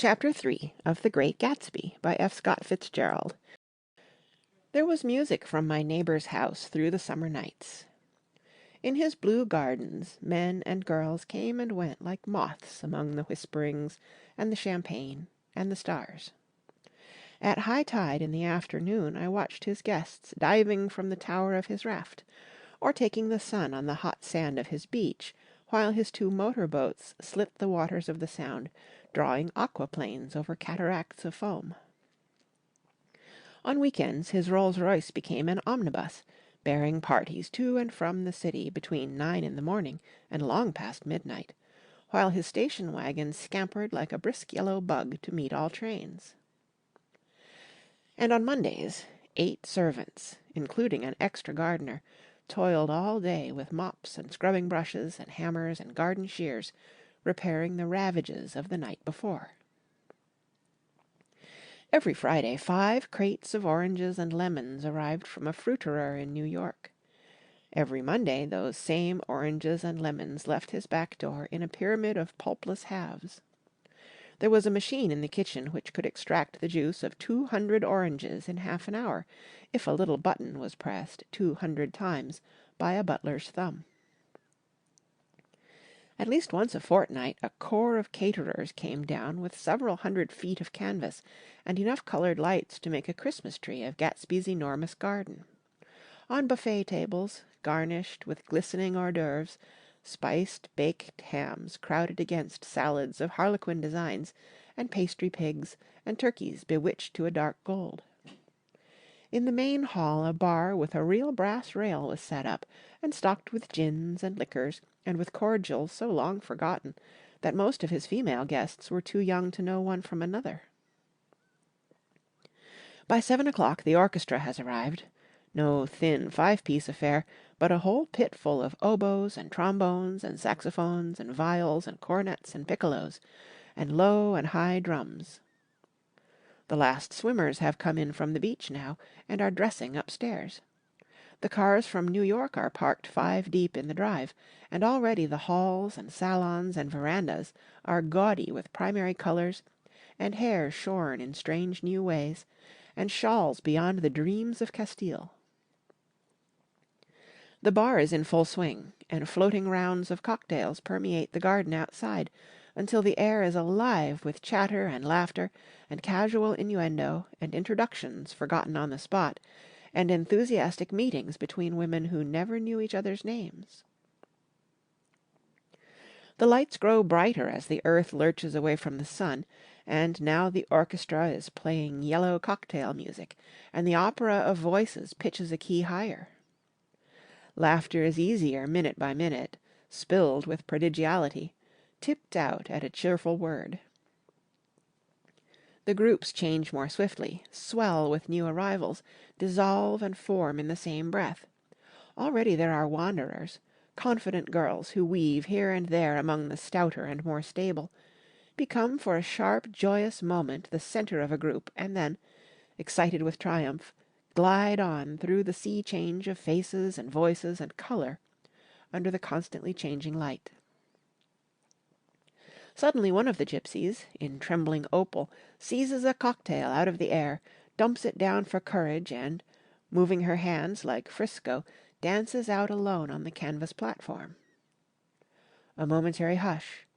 Chapter 3 of The Great Gatsby by F. Scott Fitzgerald. There was music from my neighbor's house through the summer nights. In his blue gardens men and girls came and went like moths among the whisperings and the champagne and the stars. At high tide in the afternoon I watched his guests diving from the tower of his raft, or taking the sun on the hot sand of his beach, while his two motor boats slit the waters of the Sound, drawing aquaplanes over cataracts of foam. On weekends his Rolls-Royce became an omnibus, bearing parties to and from the city between 9 in the morning and long past midnight, while his station wagon scampered like a brisk yellow bug to meet all trains. And on Mondays 8 servants, including an extra gardener, toiled all day with mops and scrubbing brushes and hammers and garden shears, repairing the ravages of the night before. Every Friday 5 crates of oranges and lemons arrived from a fruiterer in New York. Every Monday those same oranges and lemons left his back door in a pyramid of pulpless halves. There was a machine in the kitchen which could extract the juice of 200 oranges in half an hour, if a little button was pressed 200 times by a butler's thumb. At least once a fortnight a corps of caterers came down with several hundred feet of canvas and enough coloured lights to make a Christmas tree of Gatsby's enormous garden. On buffet tables, garnished with glistening hors d'oeuvres, spiced baked hams crowded against salads of harlequin designs, and pastry pigs, and turkeys bewitched to a dark gold. In the main hall a bar with a real brass rail was set up, and stocked with gins and liquors, and with cordials so long forgotten that most of his female guests were too young to know one from another. By 7 o'clock the orchestra has arrived. No thin 5-piece affair, but a whole pit full of oboes and trombones and saxophones and viols and cornets and piccolos, and low and high drums. The last swimmers have come in from the beach now, and are dressing upstairs. The cars from New York are parked 5 deep in the drive, and already the halls and salons and verandas are gaudy with primary colours, and hair shorn in strange new ways, and shawls beyond the dreams of Castile. The bar is in full swing, and floating rounds of cocktails permeate the garden outside, until the air is alive with chatter and laughter, and casual innuendo, and introductions forgotten on the spot, and enthusiastic meetings between women who never knew each other's names. The lights grow brighter as the earth lurches away from the sun, and now the orchestra is playing yellow cocktail music, and the opera of voices pitches a key higher. Laughter is easier minute by minute, spilled with prodigality, tipped out at a cheerful word. The groups change more swiftly, swell with new arrivals, dissolve and form in the same breath. Already there are wanderers, confident girls who weave here and there among the stouter and more stable, become for a sharp, joyous moment the centre of a group, and then, excited with triumph, glide on through the sea change of faces and voices and colour, under the constantly changing light. Suddenly one of the gypsies, in trembling opal, seizes a cocktail out of the air, dumps it down for courage, and, moving her hands like Frisco, dances out alone on the canvas platform. A momentary hush.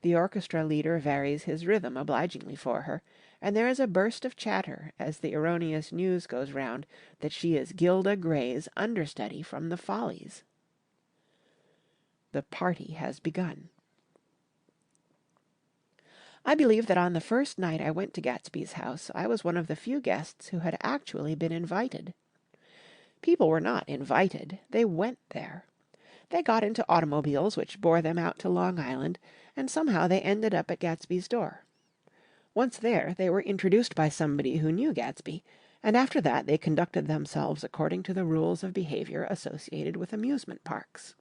The orchestra leader varies his rhythm obligingly for her, and there is a burst of chatter as the erroneous news goes round that she is Gilda Gray's understudy from the Follies. The party has begun. I believe that on the first night I went to Gatsby's house I was one of the few guests who had actually been invited. People were not invited, they went there. They got into automobiles which bore them out to Long Island, and somehow they ended up at Gatsby's door. Once there, they were introduced by somebody who knew Gatsby, and after that they conducted themselves according to the rules of behaviour associated with amusement parks.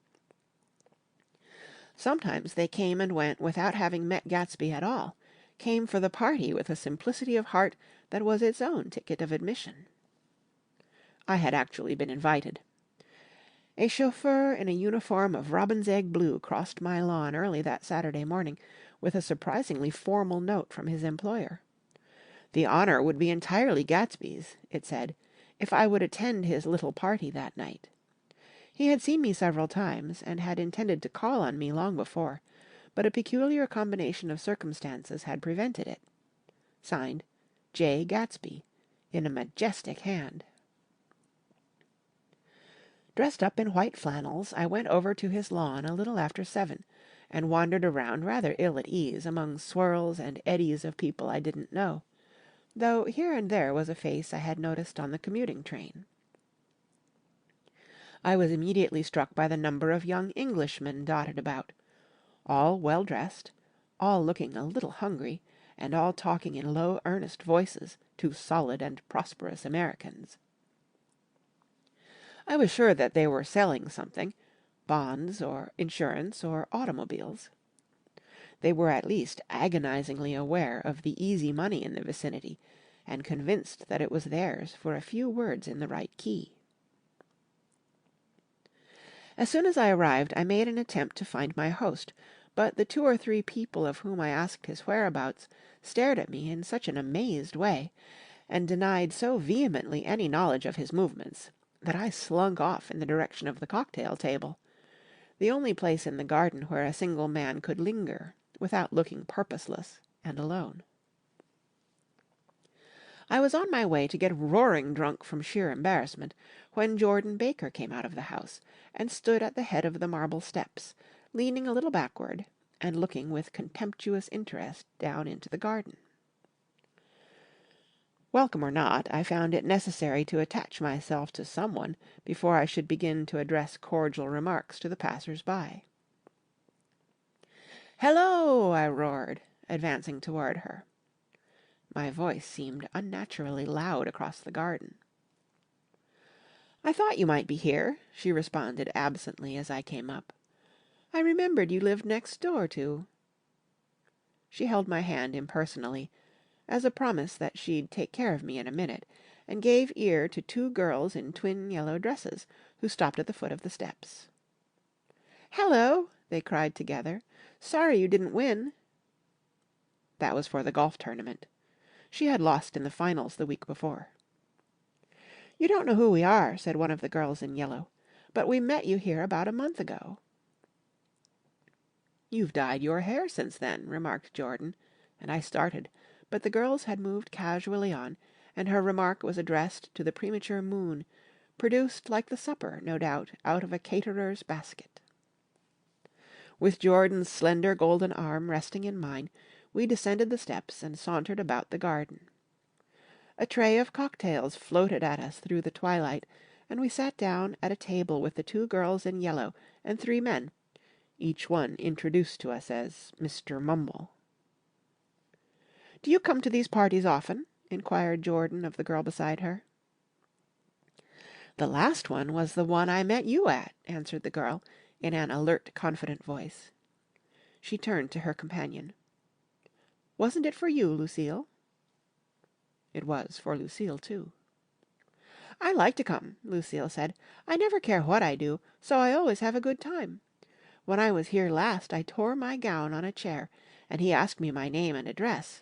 Sometimes they came and went without having met Gatsby at all, came for the party with a simplicity of heart that was its own ticket of admission. I had actually been invited. A chauffeur in a uniform of robin's egg blue crossed my lawn early that Saturday morning, with a surprisingly formal note from his employer. The honor would be entirely Gatsby's, it said, if I would attend his little party that night. He had seen me several times, and had intended to call on me long before, but a peculiar combination of circumstances had prevented it. Signed, J. Gatsby, in a majestic hand. Dressed up in white flannels, I went over to his lawn a little after 7, and wandered around rather ill at ease among swirls and eddies of people I didn't know, though here and there was a face I had noticed on the commuting train. I was immediately struck by the number of young Englishmen dotted about, all well dressed, all looking a little hungry, and all talking in low, earnest voices to solid and prosperous Americans. I was sure that they were selling something, bonds or insurance or automobiles. They were at least agonizingly aware of the easy money in the vicinity, and convinced that it was theirs for a few words in the right key. As soon as I arrived, I made an attempt to find my host, but the 2 or 3 people of whom I asked his whereabouts stared at me in such an amazed way, and denied so vehemently any knowledge of his movements, that I slunk off in the direction of the cocktail table, the only place in the garden where a single man could linger without looking purposeless and alone. I was on my way to get roaring drunk from sheer embarrassment, when Jordan Baker came out of the house, and stood at the head of the marble steps, leaning a little backward, and looking with contemptuous interest down into the garden. Welcome or not, I found it necessary to attach myself to someone before I should begin to address cordial remarks to the passers-by. "Hello!" I roared, advancing toward her. My voice seemed unnaturally loud across the garden. "I thought you might be here," she responded absently as I came up. "I remembered you lived next door to—" She held my hand impersonally, as a promise that she'd take care of me in a minute, and gave ear to 2 girls in twin yellow dresses, who stopped at the foot of the steps. "Hello!" they cried together. "Sorry you didn't win." That was for the golf tournament. She had lost in the finals the week before. "You don't know who we are," said one of the girls in yellow, "but we met you here about a month ago." "You've dyed your hair since then," remarked Jordan, and I started, but the girls had moved casually on, and her remark was addressed to the premature moon, produced like the supper, no doubt, out of a caterer's basket. With Jordan's slender golden arm resting in mine, we descended the steps and sauntered about the garden. A tray of cocktails floated at us through the twilight, and we sat down at a table with the 2 girls in yellow and 3 men, each one introduced to us as Mr. Mumble. "Do you come to these parties often?" inquired Jordan of the girl beside her. "The last one was the one I met you at," answered the girl, in an alert, confident voice. She turned to her companion. "Wasn't it for you, Lucille?" It was for Lucille, too. "I like to come," Lucille said. "I never care what I do, so I always have a good time. When I was here last I tore my gown on a chair, and he asked me my name and address.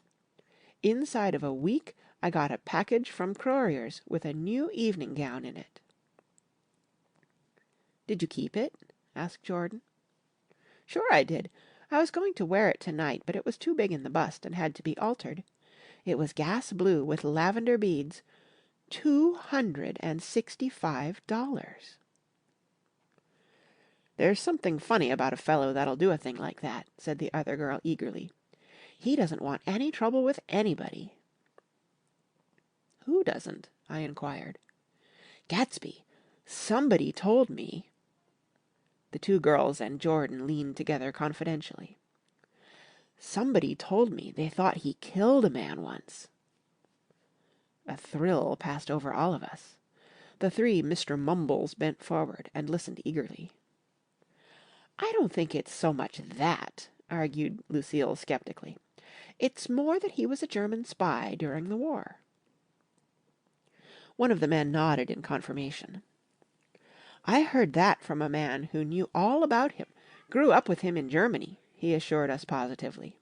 Inside of a week I got a package from Crorier's with a new evening gown in it." "Did you keep it?" asked Jordan. "Sure I did. I was going to wear it tonight, but it was too big in the bust and had to be altered. It was gas blue with lavender beads. $265. "There's something funny about a fellow that'll do a thing like that," said the other girl eagerly. "He doesn't want any trouble with anybody." "Who doesn't?" I inquired. "Gatsby. Somebody told me—" The 2 girls and Jordan leaned together confidentially. "Somebody told me they thought he killed a man once." A thrill passed over all of us. The 3 Mr. Mumbles bent forward and listened eagerly. "I don't think it's so much that," argued Lucille skeptically. "It's more that he was a German spy during the war." One of the men nodded in confirmation. "I heard that from a man who knew all about him, grew up with him in Germany," he assured us positively.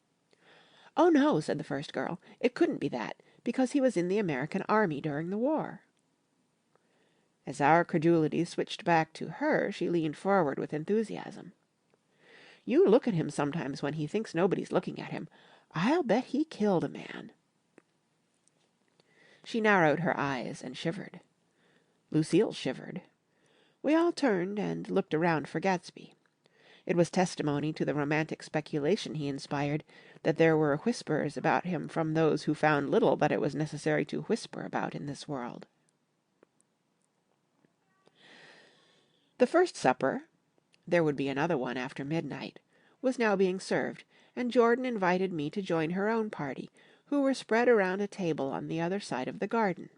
"Oh, no," said the first girl. "It couldn't be that, because he was in the American army during the war." As our credulity switched back to her, she leaned forward with enthusiasm. "You look at him sometimes when he thinks nobody's looking at him. I'll bet he killed a man." She narrowed her eyes and shivered. Lucille shivered. We all turned and looked around for Gatsby. It was testimony to the romantic speculation he inspired that there were whispers about him from those who found little that it was necessary to whisper about in this world. The first supper, there would be another one after midnight, was now being served, and Jordan invited me to join her own party, who were spread around a table on the other side of the garden.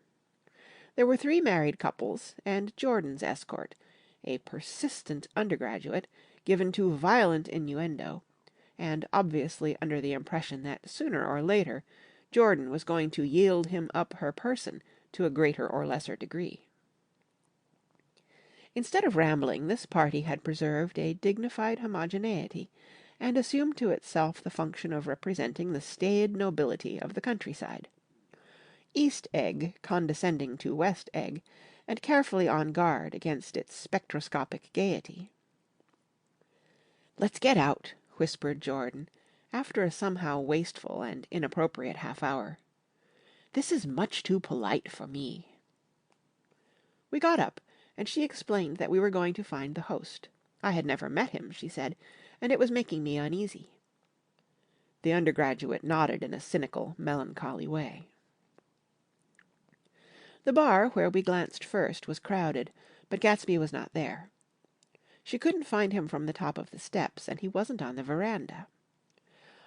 There were 3 married couples, and Jordan's escort, a persistent undergraduate, given to violent innuendo, and obviously under the impression that sooner or later Jordan was going to yield him up her person to a greater or lesser degree. Instead of rambling, this party had preserved a dignified homogeneity, and assumed to itself the function of representing the staid nobility of the countryside. East Egg condescending to West Egg, and carefully on guard against its spectroscopic gaiety. "Let's get out," whispered Jordan, after a somehow wasteful and inappropriate half-hour. "This is much too polite for me." We got up, and she explained that we were going to find the host. I had never met him, she said, and it was making me uneasy. The undergraduate nodded in a cynical, melancholy way. The bar, where we glanced first, was crowded, but Gatsby was not there. She couldn't find him from the top of the steps, and he wasn't on the veranda.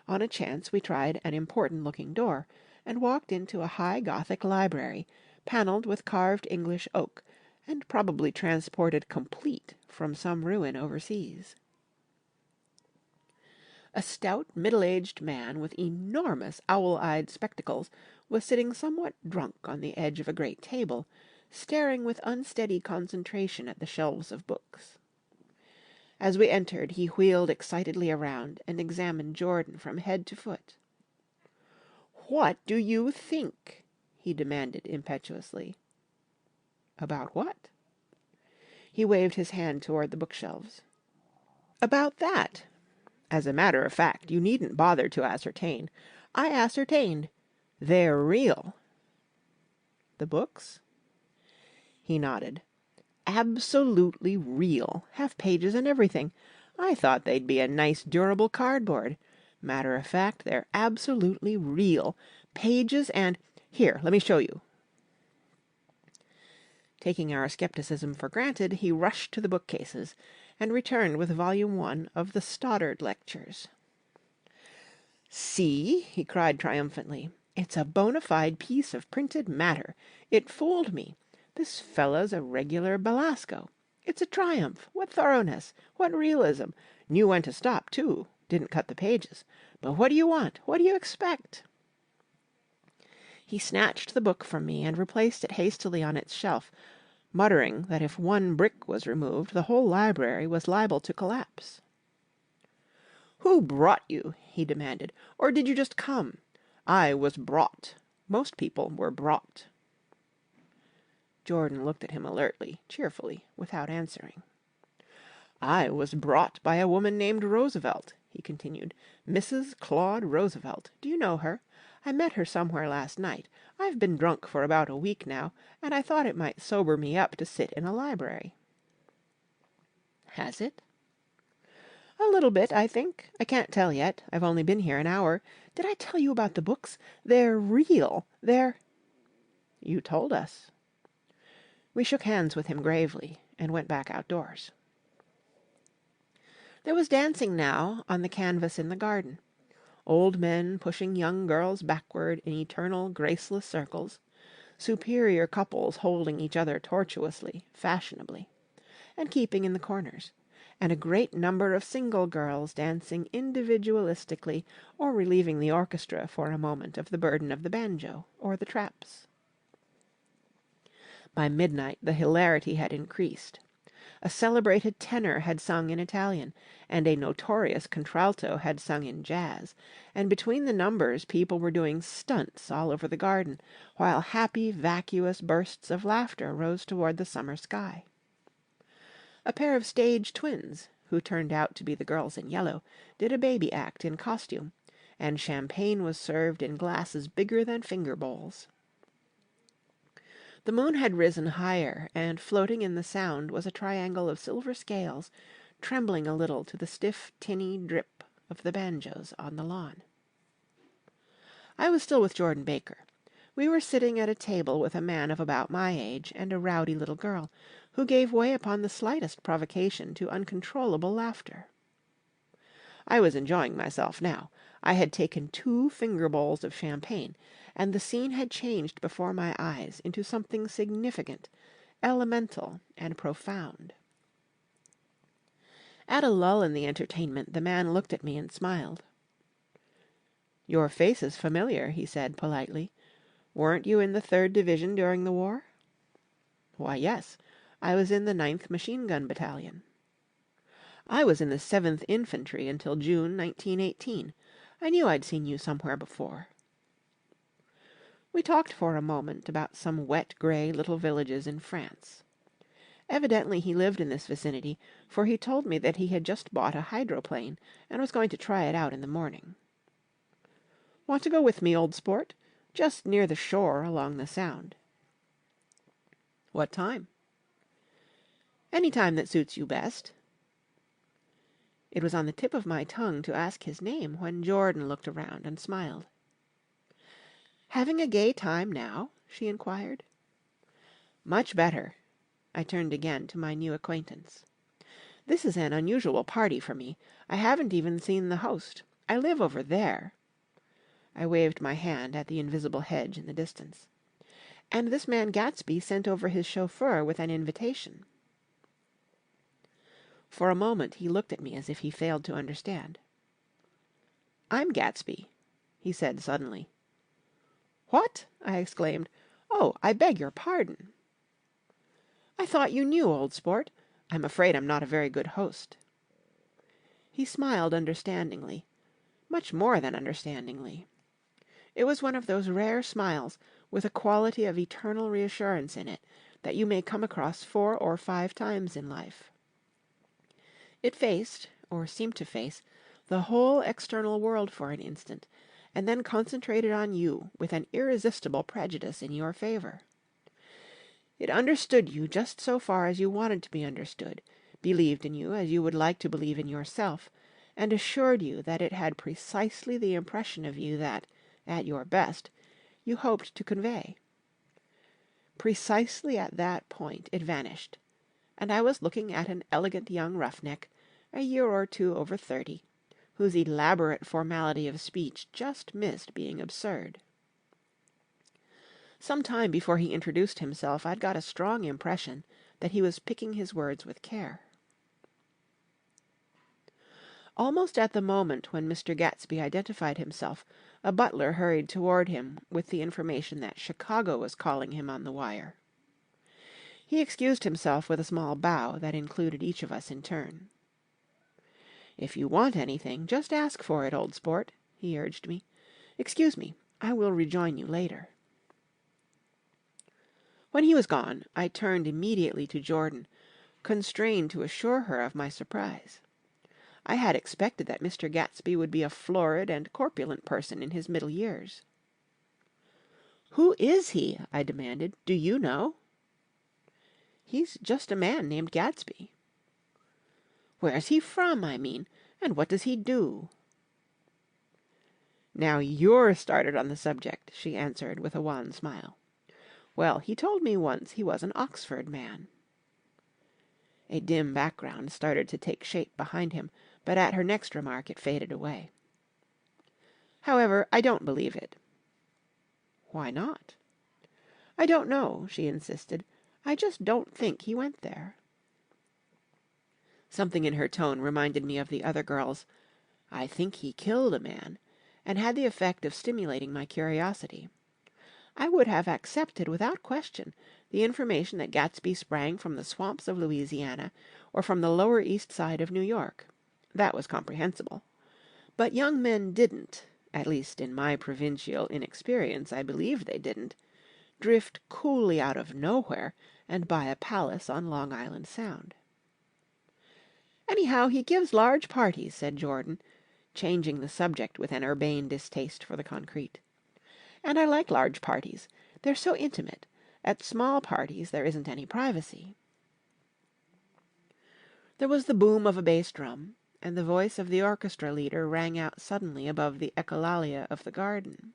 On a chance we tried an important-looking door, and walked into a high Gothic library, panelled with carved English oak, and probably transported complete from some ruin overseas. A stout, middle-aged man with enormous owl-eyed spectacles was sitting somewhat drunk on the edge of a great table, staring with unsteady concentration at the shelves of books. As we entered, he wheeled excitedly around and examined Jordan from head to foot. "What do you think?" he demanded impetuously. "About what?" He waved his hand toward the bookshelves. "About that. As a matter of fact, you needn't bother to ascertain. I ascertained. They're real." "The books?" He nodded. "Absolutely real. Have pages and everything. I thought they'd be a nice durable cardboard. Matter of fact, they're absolutely real. Pages and... Here, let me show you." Taking our skepticism for granted, he rushed to the bookcases, and returned with Volume 1 of the Stoddard Lectures. "See!" he cried triumphantly. "It's a bona fide piece of printed matter. It fooled me. This fellow's a regular Belasco. It's a triumph. What thoroughness! What realism! Knew when to stop, too. Didn't cut the pages. But what do you want? What do you expect?" He snatched the book from me and replaced it hastily on its shelf, muttering that if one brick was removed, the whole library was liable to collapse. "Who brought you?" he demanded. "Or did you just come? I was brought. Most people were brought." Jordan looked at him alertly, cheerfully, without answering. "I was brought by a woman named Roosevelt," he continued. "Mrs. Claude Roosevelt. Do you know her? I met her somewhere last night. I've been drunk for about a week now, and I thought it might sober me up to sit in a library." "Has it?" "A little bit, I think. I can't tell yet. I've only been here an hour. Did I tell you about the books? They're real. They're—" "You told us." We shook hands with him gravely, and went back outdoors. There was dancing now on the canvas in the garden. Old men pushing young girls backward in eternal graceless circles, superior couples holding each other tortuously, fashionably, and keeping in the corners, and a great number of single girls dancing individualistically or relieving the orchestra for a moment of the burden of the banjo or the traps. By midnight the hilarity had increased. A celebrated tenor had sung in Italian, and a notorious contralto had sung in jazz, and between the numbers people were doing stunts all over the garden, while happy, vacuous bursts of laughter rose toward the summer sky. A pair of stage twins, who turned out to be the girls in yellow, did a baby act in costume, and champagne was served in glasses bigger than finger bowls. The moon had risen higher, and floating in the Sound was a triangle of silver scales, trembling a little to the stiff, tinny drip of the banjos on the lawn. I was still with Jordan Baker. We were sitting at a table with a man of about my age and a rowdy little girl, who gave way upon the slightest provocation to uncontrollable laughter. I was enjoying myself now. I had taken 2 finger bowls of champagne, and the scene had changed before my eyes into something significant, elemental, and profound. At a lull in the entertainment, the man looked at me and smiled. "Your face is familiar," he said politely. "Weren't you in the 3rd Division during the war?" "Why, yes. I was in the 9th Machine Gun Battalion." "I was in the 7th Infantry until June, 1918. I knew I'd seen you somewhere before." We talked for a moment about some wet, grey little villages in France. Evidently he lived in this vicinity, for he told me that he had just bought a hydroplane and was going to try it out in the morning. "Want to go with me, old sport? Just near the shore along the Sound." "What time?" "Any time that suits you best." It was on the tip of my tongue to ask his name when Jordan looked around and smiled. "Having a gay time now?" she inquired. "Much better." I turned again to my new acquaintance. "This is an unusual party for me. I haven't even seen the host. I live over there." I waved my hand at the invisible hedge in the distance. "And this man Gatsby sent over his chauffeur with an invitation." For a moment he looked at me as if he failed to understand. "I'm Gatsby," he said suddenly. "What?" I exclaimed. "Oh, I beg your pardon." "I thought you knew, old sport. I'm afraid I'm not a very good host." He smiled understandingly, much more than understandingly. It was one of those rare smiles with a quality of eternal reassurance in it that you may come across 4 or 5 times in life. It faced, or seemed to face, the whole external world for an instant, and then concentrated on you with an irresistible prejudice in your favour. It understood you just so far as you wanted to be understood, believed in you as you would like to believe in yourself, and assured you that it had precisely the impression of you that, at your best, you hoped to convey. Precisely at that point it vanished, and I was looking at an elegant young roughneck, a year or 2 over 30, whose elaborate formality of speech just missed being absurd. Some time before he introduced himself, I'd got a strong impression that he was picking his words with care. Almost at the moment when Mr. Gatsby identified himself, a butler hurried toward him with the information that Chicago was calling him on the wire. He excused himself with a small bow that included each of us in turn. "If you want anything, just ask for it, old sport," he urged me. "Excuse me, I will rejoin you later." When he was gone, I turned immediately to Jordan, constrained to assure her of my surprise. I had expected that Mr. Gatsby would be a florid and corpulent person in his middle years. "Who is he?" I demanded. "Do you know?" "He's just a man named Gatsby." "Where's he from, I mean? And what does he do?" "Now you're started on the subject," she answered with a wan smile. "Well, he told me once he was an Oxford man." A dim background started to take shape behind him, but at her next remark it faded away. "However, I don't believe it." "Why not?" "I don't know," she insisted. "I just don't think he went there." Something in her tone reminded me of the other girl's "I think he killed a man," and had the effect of stimulating my curiosity. I would have accepted without question the information that Gatsby sprang from the swamps of Louisiana or from the Lower East Side of New York. That was comprehensible. But young men didn't, at least in my provincial inexperience I believed they didn't, drift coolly out of nowhere and buy a palace on Long Island Sound. "Anyhow, he gives large parties," said Jordan, changing the subject with an urbane distaste for the concrete. "And I like large parties. They're so intimate. At small parties there isn't any privacy." There was the boom of a bass drum, and the voice of the orchestra leader rang out suddenly above the echolalia of the garden.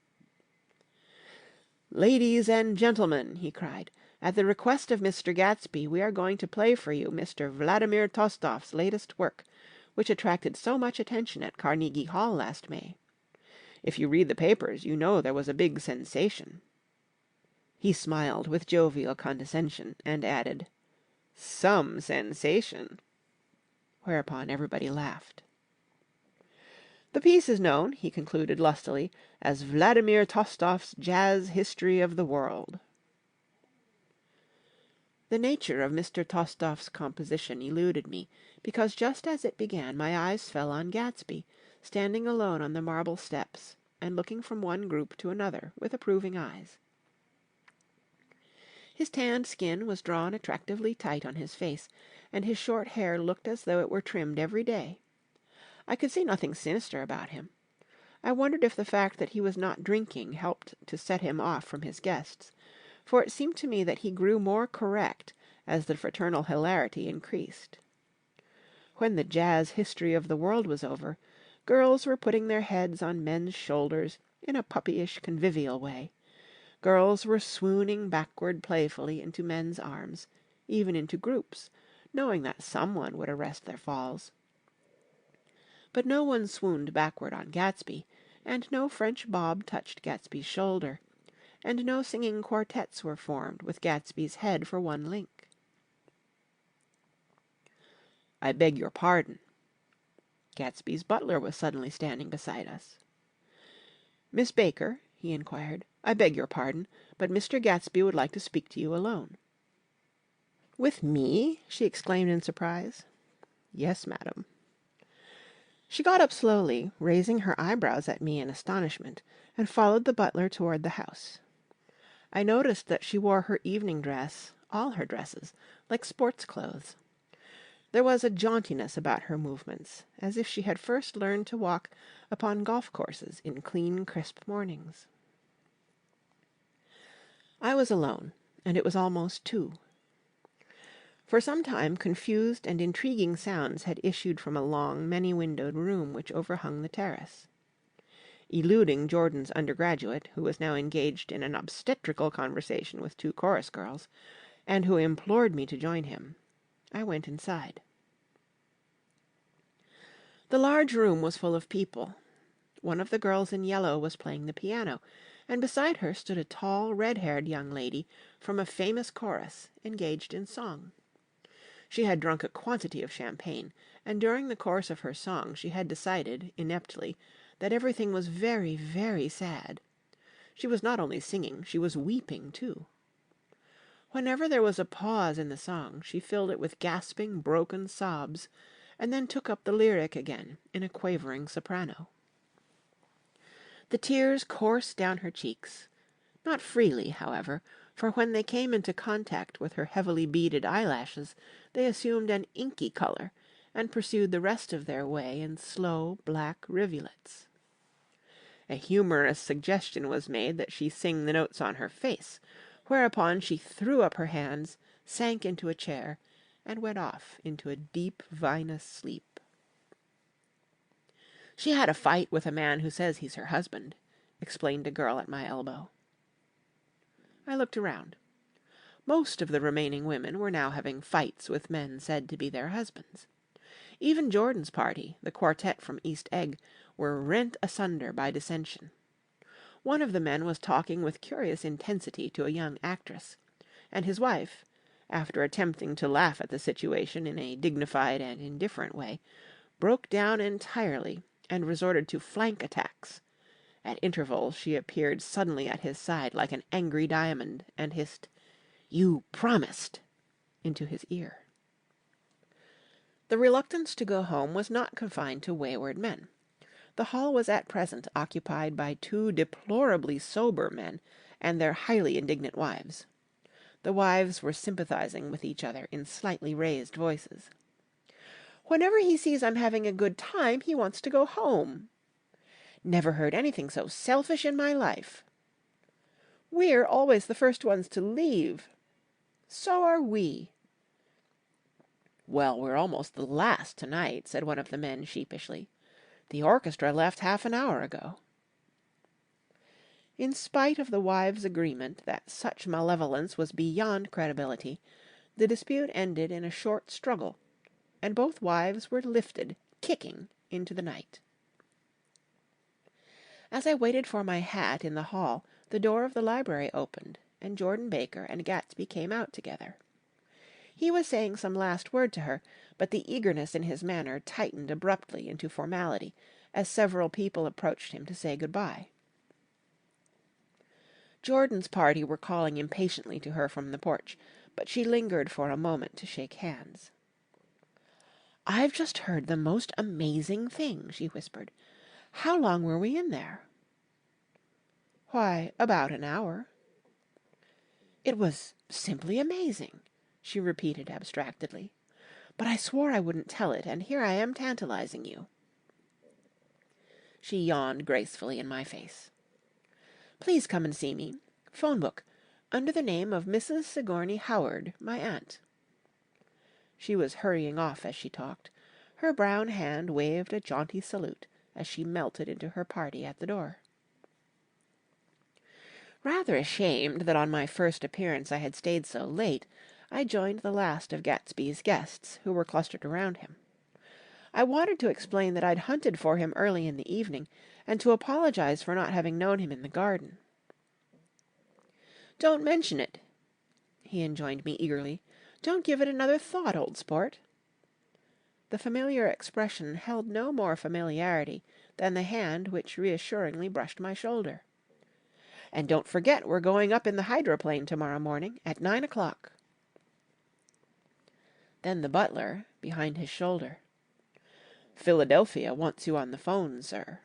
"Ladies and gentlemen," he cried, "at the request of Mr. Gatsby we are going to play for you Mr. Vladimir Tostof's latest work, which attracted so much attention at Carnegie Hall last May. If you read the papers you know there was a big sensation." He smiled with jovial condescension, and added, "Some sensation," whereupon everybody laughed. "The piece is known," he concluded lustily, "as Vladimir Tostof's Jazz History of the World." The nature of Mr. Tostof's composition eluded me, because just as it began my eyes fell on Gatsby, standing alone on the marble steps, and looking from one group to another with approving eyes. His tanned skin was drawn attractively tight on his face, and his short hair looked as though it were trimmed every day. I could see nothing sinister about him. I wondered if the fact that he was not drinking helped to set him off from his guests, for it seemed to me that he grew more correct as the fraternal hilarity increased. When the Jazz History of the World was over, girls were putting their heads on men's shoulders in a puppyish convivial way. Girls were swooning backward playfully into men's arms, even into groups, knowing that someone would arrest their falls. But no one swooned backward on Gatsby, and no French bob touched Gatsby's shoulder, and no singing quartets were formed with Gatsby's head for one link. "I beg your pardon." Gatsby's butler was suddenly standing beside us. "Miss Baker," he inquired, "I beg your pardon, but Mr. Gatsby would like to speak to you alone." "With me?" she exclaimed in surprise. "Yes, madam." She got up slowly, raising her eyebrows at me in astonishment, and followed the butler toward the house. I noticed that she wore her evening dress, all her dresses, like sports clothes. There was a jauntiness about her movements, as if she had first learned to walk upon golf courses in clean, crisp mornings. I was alone, and it was almost 2. For some time confused and intriguing sounds had issued from a long, many-windowed room which overhung the terrace. Eluding Jordan's undergraduate, who was now engaged in an obstetrical conversation with 2 chorus girls, and who implored me to join him, I went inside. The large room was full of people. One of the girls in yellow was playing the piano, and beside her stood a tall, red-haired young lady from a famous chorus, engaged in song. She had drunk a quantity of champagne, and during the course of her song she had decided, ineptly, that everything was very, very sad. She was not only singing, she was weeping too. Whenever there was a pause in the song, she filled it with gasping, broken sobs, and then took up the lyric again in a quavering soprano. The tears coursed down her cheeks, not freely, however, for when they came into contact with her heavily beaded eyelashes, they assumed an inky color, and pursued the rest of their way in slow, black rivulets. A humorous suggestion was made that she sing the notes on her face, whereupon she threw up her hands, sank into a chair, and went off into a deep, vinous sleep. "She had a fight with a man who says he's her husband," explained a girl at my elbow. I looked around. Most of the remaining women were now having fights with men said to be their husbands. Even Jordan's party, the quartet from East Egg, were rent asunder by dissension. One of the men was talking with curious intensity to a young actress, and his wife, after attempting to laugh at the situation in a dignified and indifferent way, broke down entirely and resorted to flank attacks, At intervals she appeared suddenly at his side like an angry diamond, and hissed, "You promised!" into his ear. The reluctance to go home was not confined to wayward men. The hall was at present occupied by two deplorably sober men and their highly indignant wives. The wives were sympathizing with each other in slightly raised voices. "Whenever he sees I'm having a good time, he wants to go home." "Never heard anything so selfish in my life." "We're always the first ones to leave." "So are we." "Well, we're almost the last tonight," said one of the men sheepishly. "The orchestra left half an hour ago." In spite of the wives' agreement that such malevolence was beyond credibility, the dispute ended in a short struggle, and both wives were lifted, kicking, into the night. As I waited for my hat in the hall, the door of the library opened, and Jordan Baker and Gatsby came out together. He was saying some last word to her, but the eagerness in his manner tightened abruptly into formality as several people approached him to say good-bye. Jordan's party were calling impatiently to her from the porch, but she lingered for a moment to shake hands. "I've just heard the most amazing thing," she whispered. "How long were we in there?" "Why, about an hour." "It was simply amazing," she repeated abstractedly. "But I swore I wouldn't tell it, and here I am tantalizing you." She yawned gracefully in my face. "Please come and see me. Phone book. Under the name of Mrs. Sigourney Howard, my aunt." She was hurrying off as she talked. Her brown hand waved a jaunty salute as she melted into her party at the door. Rather ashamed that on my first appearance I had stayed so late, I joined the last of Gatsby's guests, who were clustered around him. I wanted to explain that I'd hunted for him early in the evening, and to apologize for not having known him in the garden. "Don't mention it," he enjoined me eagerly. "Don't give it another thought, old sport." The familiar expression held no more familiarity than the hand which reassuringly brushed my shoulder. "And don't forget we're going up in the hydroplane tomorrow morning at 9 o'clock." Then the butler, behind his shoulder. "Philadelphia wants you on the phone, sir."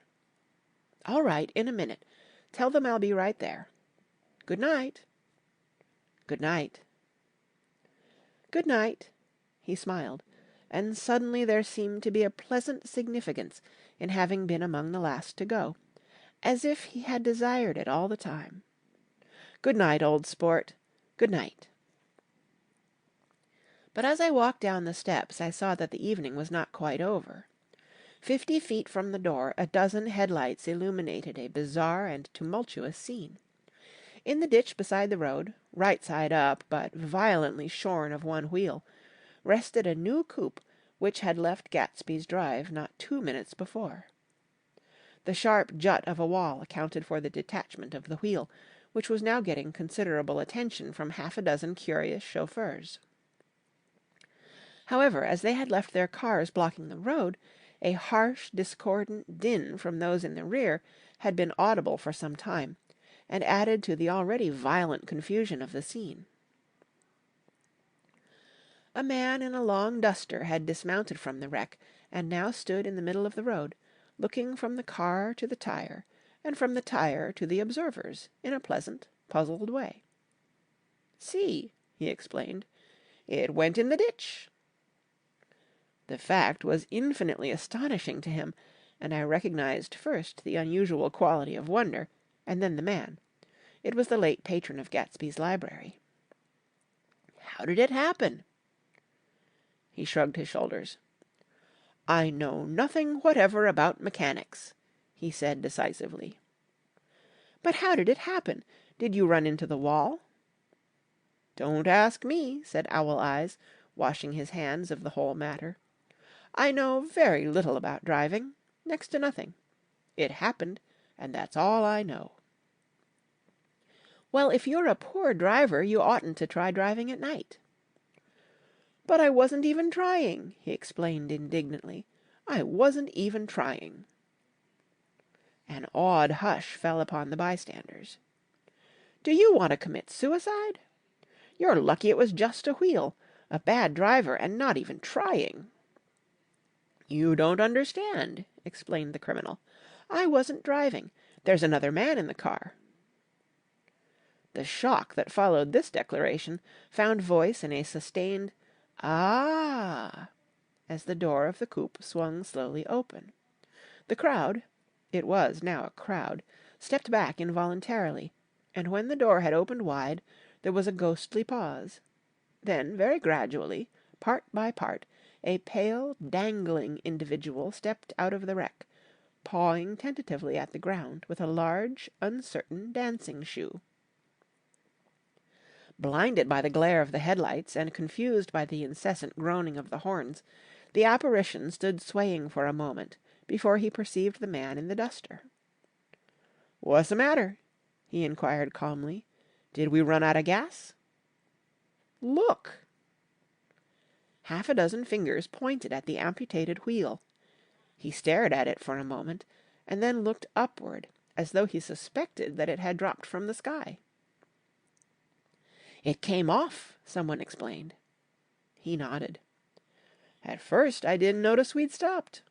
"All right, in a minute. Tell them I'll be right there. Good night." "Good night." "Good night." He smiled, and suddenly there seemed to be a pleasant significance in having been among the last to go, as if he had desired it all the time. "Good night, old sport. Good night." But as I walked down the steps I saw that the evening was not quite over. 50 feet from the door a dozen headlights illuminated a bizarre and tumultuous scene. In the ditch beside the road, right side up but violently shorn of one wheel, rested a new coupe which had left Gatsby's drive not 2 minutes before. The sharp jut of a wall accounted for the detachment of the wheel, which was now getting considerable attention from half a dozen curious chauffeurs. However, as they had left their cars blocking the road, a harsh, discordant din from those in the rear had been audible for some time, and added to the already violent confusion of the scene. A man in a long duster had dismounted from the wreck, and now stood in the middle of the road, looking from the car to the tire, and from the tire to the observers, in a pleasant, puzzled way. "See," he explained, "it went in the ditch." The fact was infinitely astonishing to him, and I recognized first the unusual quality of wonder, and then the man. It was the late patron of Gatsby's library. "How did it happen?" He shrugged his shoulders. "I know nothing whatever about mechanics," he said decisively. "But how did it happen? Did you run into the wall?" "Don't ask me," said Owl Eyes, washing his hands of the whole matter. "I know very little about driving, next to nothing. It happened, and that's all I know." "Well, if you're a poor driver, you oughtn't to try driving at night." "But I wasn't even trying," he explained indignantly. "I wasn't even trying." An awed hush fell upon the bystanders. "Do you want to commit suicide? You're lucky it was just a wheel. A bad driver and not even trying." "You don't understand," explained the criminal. "I wasn't driving. There's another man in the car." The shock that followed this declaration found voice in a sustained "Ah!" as the door of the coupe swung slowly open. The crowd (it was now a crowd) stepped back involuntarily, and when the door had opened wide, there was a ghostly pause. Then, very gradually, part by part, a pale, dangling individual stepped out of the wreck, pawing tentatively at the ground with a large, uncertain dancing shoe. Blinded by the glare of the headlights and confused by the incessant groaning of the horns, the apparition stood swaying for a moment before he perceived the man in the duster. "What's the matter?" he inquired calmly. "Did we run out of gas?" "Look!" Half a dozen fingers pointed at the amputated wheel. He stared at it for a moment, and then looked upward, as though he suspected that it had dropped from the sky. "It came off," someone explained. He nodded. "At first I didn't notice we'd stopped."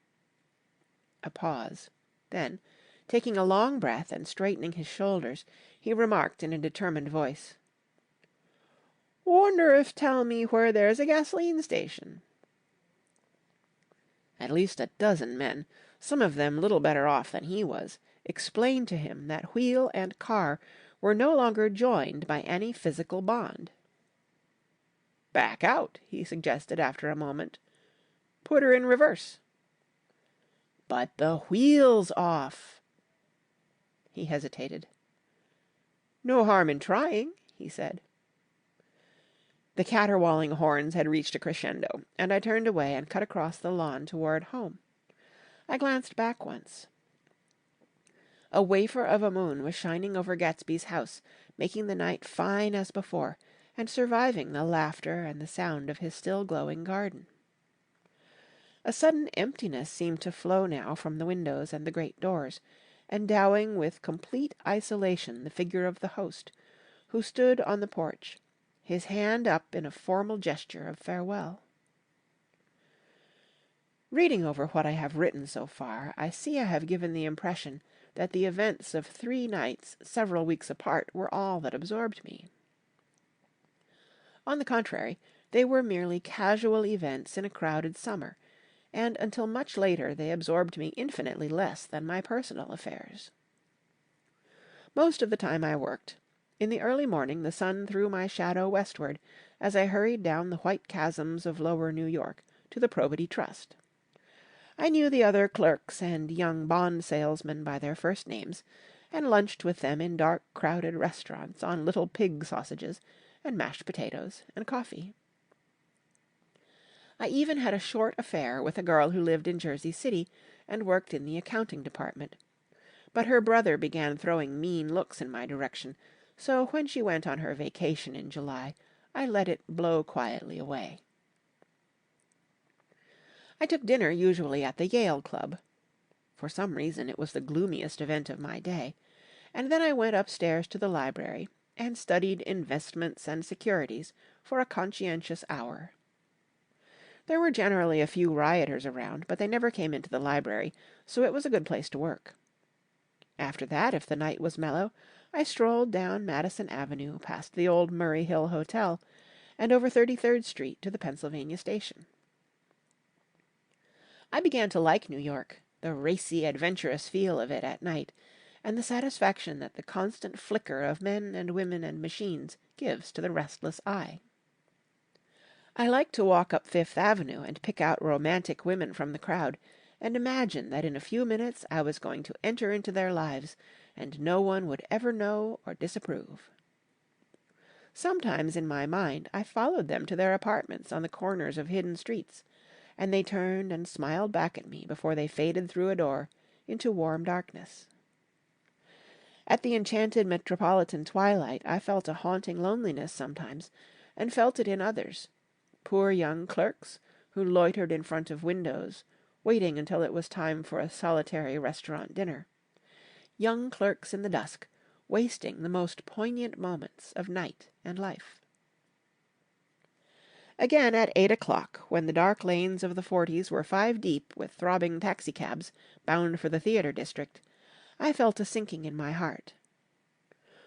A pause. Then, taking a long breath and straightening his shoulders, he remarked in a determined voice, "Wonder if tell me where there's a gasoline station." At least a dozen men, some of them little better off than he was, explained to him that wheel and car were no longer joined by any physical bond. "Back out," he suggested after a moment. "Put her in reverse." "But the wheel's off." He hesitated. "No harm in trying," he said. The caterwauling horns had reached a crescendo, and I turned away and cut across the lawn toward home. I glanced back once. A wafer of a moon was shining over Gatsby's house, making the night fine as before, and surviving the laughter and the sound of his still glowing garden. A sudden emptiness seemed to flow now from the windows and the great doors, endowing with complete isolation the figure of the host, who stood on the porch, his hand up in a formal gesture of farewell. Reading over what I have written so far, I see I have given the impression that the events of 3 nights several weeks apart were all that absorbed me. On the contrary, they were merely casual events in a crowded summer, and until much later they absorbed me infinitely less than my personal affairs. Most of the time I worked. In the early morning the sun threw my shadow westward as I hurried down the white chasms of lower New York to the Probity Trust. I knew the other clerks and young bond salesmen by their first names, and lunched with them in dark, crowded restaurants on little pig sausages and mashed potatoes and coffee. I even had a short affair with a girl who lived in Jersey City and worked in the accounting department. But her brother began throwing mean looks in my direction, so when she went on her vacation in July, I let it blow quietly away. I took dinner usually at the Yale Club. For some reason it was the gloomiest event of my day, and then I went upstairs to the library and studied investments and securities for a conscientious hour. There were generally a few rioters around, but they never came into the library, so it was a good place to work. After that, if the night was mellow, I strolled down Madison Avenue past the old Murray Hill Hotel and over 33rd Street to the Pennsylvania Station. I began to like New York, the racy, adventurous feel of it at night, and the satisfaction that the constant flicker of men and women and machines gives to the restless eye. I liked to walk up Fifth Avenue and pick out romantic women from the crowd, and imagine that in a few minutes I was going to enter into their lives, and no one would ever know or disapprove. Sometimes in my mind I followed them to their apartments on the corners of hidden streets, and they turned and smiled back at me before they faded through a door into warm darkness. At the enchanted metropolitan twilight I felt a haunting loneliness sometimes, and felt it in others, poor young clerks who loitered in front of windows, waiting until it was time for a solitary restaurant dinner, young clerks in the dusk, wasting the most poignant moments of night and life. Again at 8 o'clock, when the dark lanes of the 40s were 5 deep with throbbing taxicabs bound for the theatre district, I felt a sinking in my heart.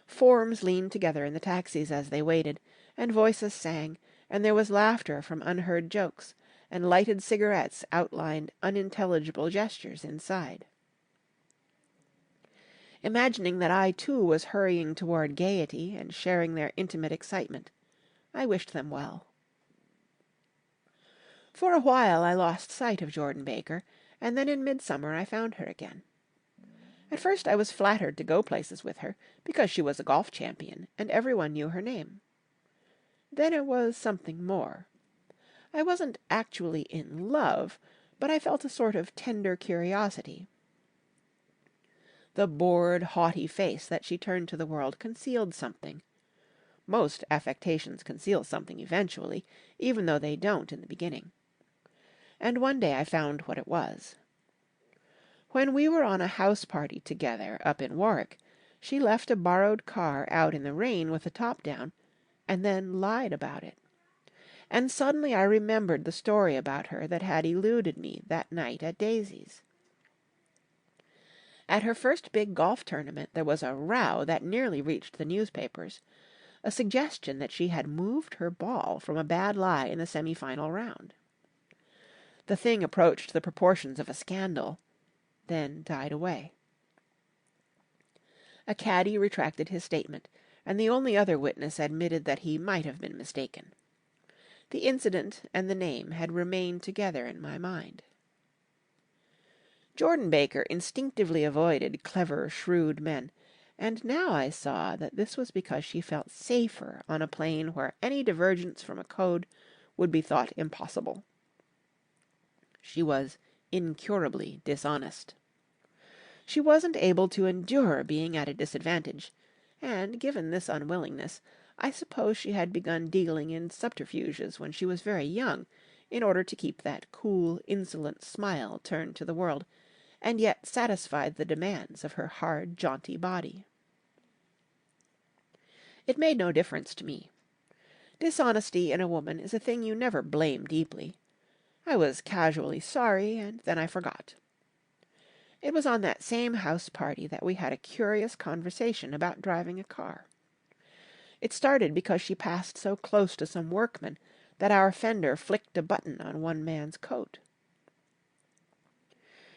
Forms leaned together in the taxis as they waited, and voices sang, and there was laughter from unheard jokes, and lighted cigarettes outlined unintelligible gestures inside. Imagining that I too was hurrying toward gaiety and sharing their intimate excitement, I wished them well. For a while I lost sight of Jordan Baker, and then in midsummer I found her again. At first I was flattered to go places with her, because she was a golf champion, and everyone knew her name. Then it was something more. I wasn't actually in love, but I felt a sort of tender curiosity. The bored, haughty face that she turned to the world concealed something. Most affectations conceal something eventually, even though they don't in the beginning. And one day I found what it was. When we were on a house party together up in Warwick, she left a borrowed car out in the rain with the top down, and then lied about it. And suddenly I remembered the story about her that had eluded me that night at Daisy's. At her first big golf tournament there was a row that nearly reached the newspapers, a suggestion that she had moved her ball from a bad lie in the semi-final round. The thing approached the proportions of a scandal, then died away. A caddy retracted his statement, and the only other witness admitted that he might have been mistaken. The incident and the name had remained together in my mind. Jordan Baker instinctively avoided clever, shrewd men, and now I saw that this was because she felt safer on a plane where any divergence from a code would be thought impossible. She was incurably dishonest. She wasn't able to endure being at a disadvantage, and, given this unwillingness, I suppose she had begun dealing in subterfuges when she was very young, in order to keep that cool, insolent smile turned to the world, and yet satisfied the demands of her hard, jaunty body. It made no difference to me. Dishonesty in a woman is a thing you never blame deeply. I was casually sorry, and then I forgot. It was on that same house party that we had a curious conversation about driving a car. It started because she passed so close to some workmen that our fender flicked a button on one man's coat.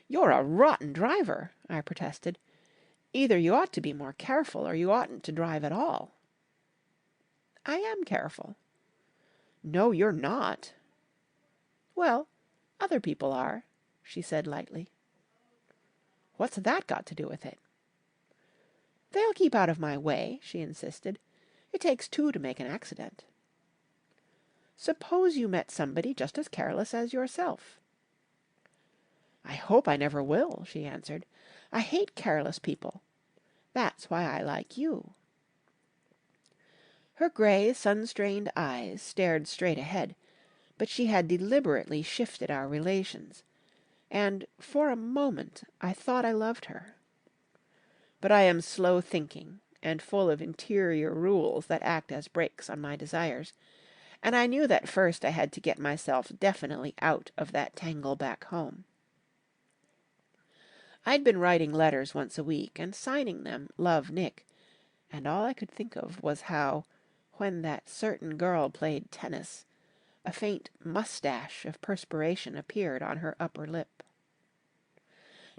"You're a rotten driver," I protested. "Either you ought to be more careful, or you oughtn't to drive at all." "I am careful." "No, you're not." "Well, other people are," she said lightly. "What's that got to do with it?" "They'll keep out of my way," she insisted. "It takes two to make an accident." "Suppose you met somebody just as careless as yourself." "I hope I never will," she answered. "I hate careless people. That's why I like you." Her grey, sun-strained eyes stared straight ahead, but she had deliberately shifted our relations, and for a moment I thought I loved her. But I am slow thinking and full of interior rules that act as brakes on my desires, and I knew that first I had to get myself definitely out of that tangle back home. I'd been writing letters once a week and signing them "Love, Nick," and all I could think of was how, when that certain girl played tennis, a faint moustache of perspiration appeared on her upper lip.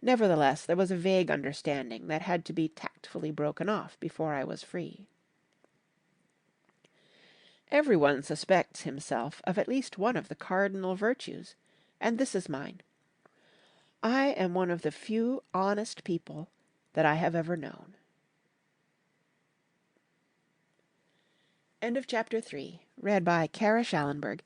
Nevertheless, there was a vague understanding that had to be tactfully broken off before I was free. Everyone suspects himself of at least one of the cardinal virtues, and this is mine. I am one of the few honest people that I have ever known. End of chapter 3, read by Kara Schallenberg,